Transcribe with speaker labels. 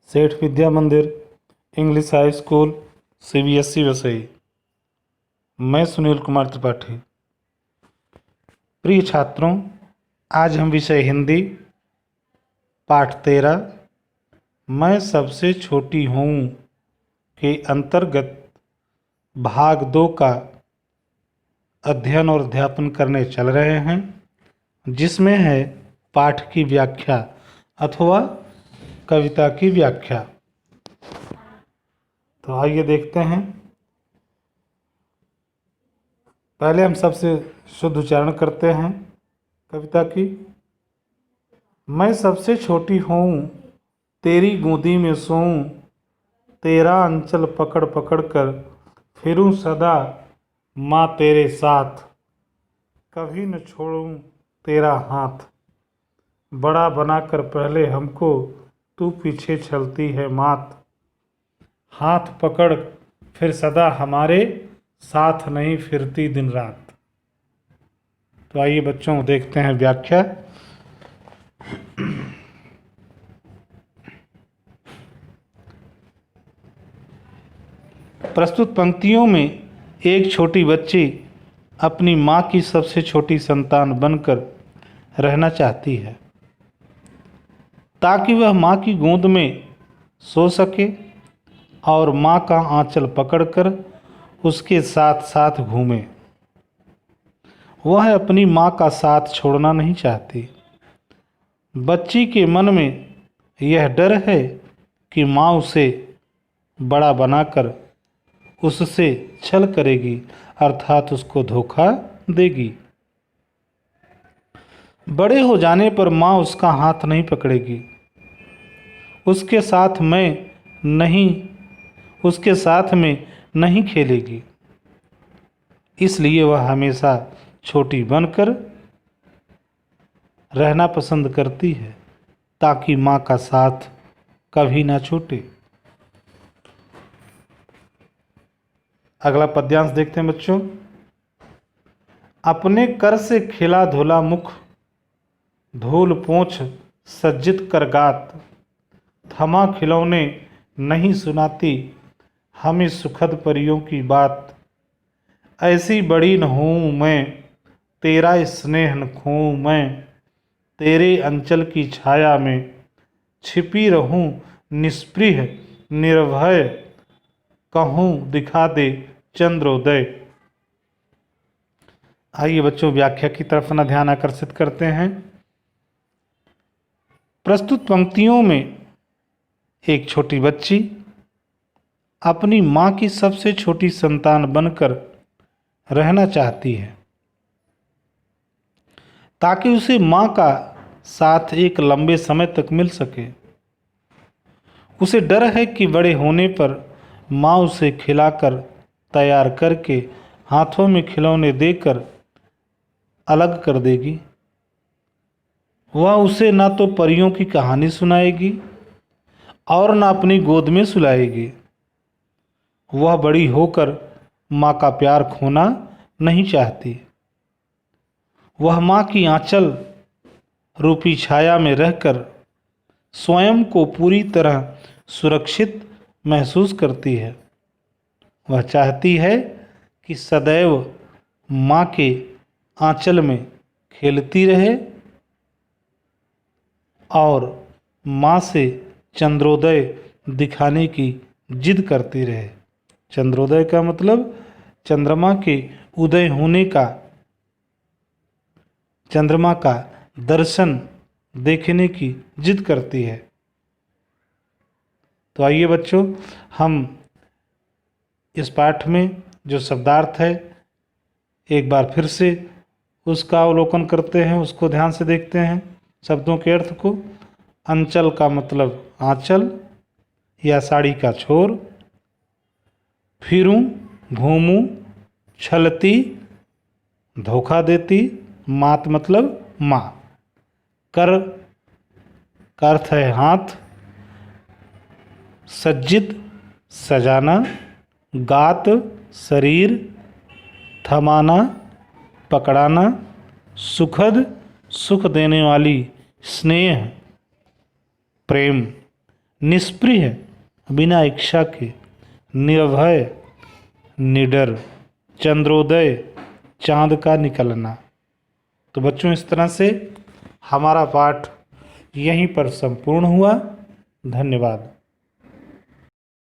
Speaker 1: सेठ विद्या मंदिर English high school CBSE Vasai. मैं सुनील कुमार त्रिपाठी। प्रिय छात्रों, आज हम विषय हिंदी पाठ 13 मैं सबसे छोटी हूँ के अंतर्गत भाग 2 का अध्ययन और अध्यापन करने चल रहे हैं, जिसमें है पाठ की व्याख्या अथवा कविता की व्याख्या। तो आइए देखते हैं। पहले हम सबसे शुद्ध उच्चारण करते हैं कविता की। मैं सबसे छोटी हूँ, तेरी गोदी में सोऊं, तेरा अंचल पकड़ पकड़ कर फिरूं सदा माँ तेरे साथ, कभी न छोड़ूं तेरा हाथ। बड़ा बनाकर पहले हमको तू पीछे चलती है मात, हाथ पकड़ फिर सदा हमारे साथ नहीं फिरती दिन रात। तो आइए बच्चों देखते हैं व्याख्या। प्रस्तुत पंक्तियों में एक छोटी बच्ची अपनी माँ की सबसे छोटी संतान बनकर रहना चाहती है, ताकि वह माँ की गोद में सो सके और माँ का आंचल पकड़कर उसके साथ साथ घूमे। वह अपनी माँ का साथ छोड़ना नहीं चाहती। बच्ची के मन में यह डर है कि माँ उसे बड़ा बनाकर उससे छल करेगी, अर्थात उसको धोखा देगी। बड़े हो जाने पर माँ उसका हाथ नहीं पकड़ेगी, उसके साथ में नहीं खेलेगी। इसलिए वह हमेशा छोटी बनकर रहना पसंद करती है, ताकि माँ का साथ कभी ना छूटे। अगला पद्यांश देखते हैं बच्चों। अपने कर से खिला धुला मुख, धूल पोंछ सज्जित कर गात, थमा खिलौने नहीं सुनाती हमें सुखद परियों की बात। ऐसी बड़ी न हूँ मैं, तेरा स्नेह न खोऊं मैं, तेरे अंचल की छाया में छिपी रहूं निस्पृह निर्भय, कहूँ दिखा दे चंद्रोदय। आइए बच्चों व्याख्या की तरफ अपना ध्यान आकर्षित करते हैं। प्रस्तुत पंक्तियों में एक छोटी बच्ची अपनी माँ की सबसे छोटी संतान बनकर रहना चाहती है, ताकि उसे माँ का साथ एक लंबे समय तक मिल सके। उसे डर है कि बड़े होने पर माँ उसे खिलाकर तैयार करके हाथों में खिलौने देकर अलग कर देगी। वह उसे ना तो परियों की कहानी सुनाएगी और ना अपनी गोद में सुलाएगी। वह बड़ी होकर माँ का प्यार खोना नहीं चाहती। वह माँ की आंचल रूपी छाया में रहकर स्वयं को पूरी तरह सुरक्षित महसूस करती है। वह चाहती है कि सदैव माँ के आंचल में खेलती रहे और माँ से चंद्रोदय दिखाने की जिद करती रहे। चंद्रोदय का मतलब चंद्रमा के उदय होने का, चंद्रमा का दर्शन देखने की जिद करती है। तो आइए बच्चों हम इस पाठ में जो शब्दार्थ है एक बार फिर से उसका अवलोकन करते हैं, उसको ध्यान से देखते हैं शब्दों के अर्थ को। अंचल का मतलब आंचल या साड़ी का छोर, फिरूं घूमूं, छलती धोखा देती, मात मतलब माँ, कर का अर्थ है हाथ, सज्जित सजाना, गात शरीर, थमाना पकड़ाना, सुखद सुख देने वाली, स्नेह प्रेम, निष्प्रिय, बिना इच्छा के, निर्भय, निडर, चंद्रोदय, चांद का निकलना। तो बच्चों इस तरह से हमारा पाठ यहीं पर संपूर्ण हुआ। धन्यवाद।